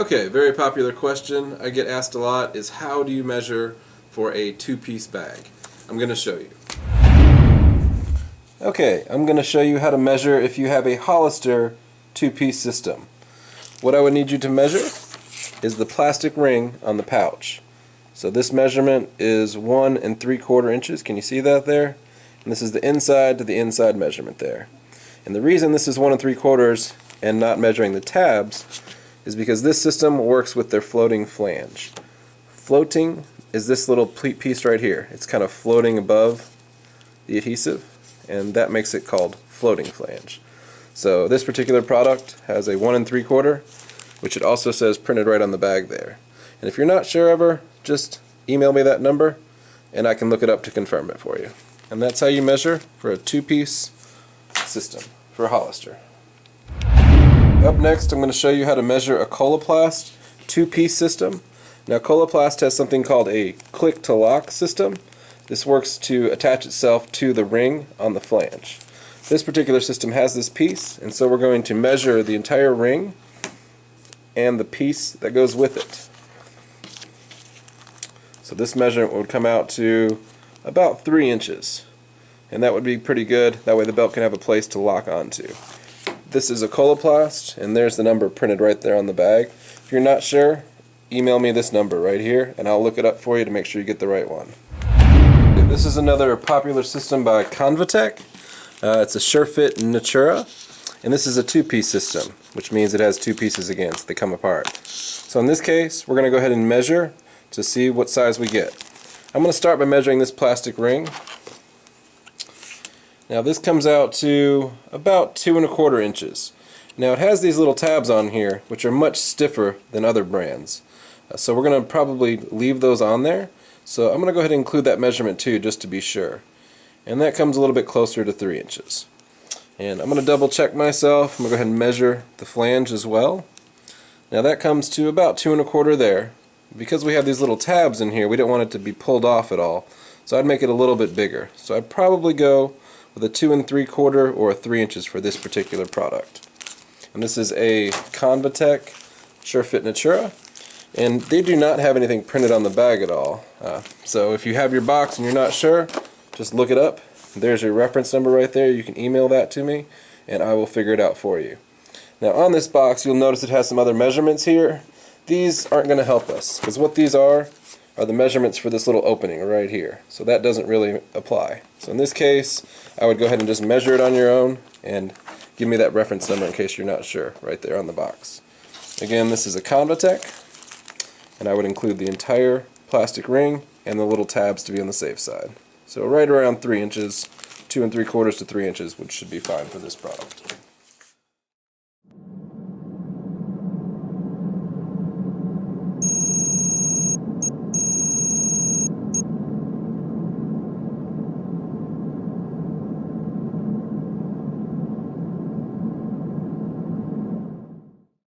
Okay, very popular question I get asked a lot is how do you measure for a two-piece bag? I'm going to show you. Okay, I'm going to show you how to measure if you have a Hollister two-piece system. What I would need you to measure is the plastic ring on the pouch. So this measurement is 1 3/4 inches. Can you see that there? And this is the inside to the inside measurement there. And the reason this is 1 3/4 and not measuring the tabs is because this system works with their floating flange. Floating is this little piece right here. It's kind of floating above the adhesive, and that makes it called floating flange. So this particular product has a 1 3/4, which it also says printed right on the bag there. And if you're not sure ever, just email me that number and I can look it up to confirm it for you. And that's how you measure for a two-piece system for a Hollister. Up next, I'm going to show you how to measure a Coloplast two-piece system. Now Coloplast has something called a click-to-lock system. This works to attach itself to the ring on the flange. This particular system has this piece, and so we're going to measure the entire ring and the piece that goes with it. So this measurement would come out to about 3 inches, and that would be pretty good. That way the belt can have a place to lock onto. This is a Coloplast, and there's the number printed right there on the bag. If you're not sure, email me this number right here and I'll look it up for you to make sure you get the right one. This is another popular system by ConvaTec. It's a SureFit Natura, and this is a two-piece system, which means it has two pieces again, so they come apart. So in this case, we're going to go ahead and measure to see what size we get. I'm going to start by measuring this plastic ring. Now this comes out to about 2 1/4 inches. Now it has these little tabs on here, which are much stiffer than other brands. So we're going to probably leave those on there. So I'm going to go ahead and include that measurement too, just to be sure. And that comes a little bit closer to 3 inches. And I'm going to double check myself. I'm going to go ahead and measure the flange as well. Now that comes to about 2 1/4 there. Because we have these little tabs in here, we don't want it to be pulled off at all. So I'd make it a little bit bigger. So I'd probably go with a 2 3/4 or a 3 inches for this particular product. And this is a ConvaTec SureFit Natura. And they do not have anything printed on the bag at all. So if you have your box and you're not sure, just look it up. There's your reference number right there. You can email that to me and I will figure it out for you. Now on this box you'll notice it has some other measurements here. These aren't going to help us because what these are the measurements for this little opening right here. So that doesn't really apply. So in this case I would go ahead and just measure it on your own and give me that reference number in case you're not sure right there on the box. Again, this is a ConvaTec, and I would include the entire plastic ring and the little tabs to be on the safe side. So right around 3 inches, 2 3/4 to 3 inches, which should be fine for this product.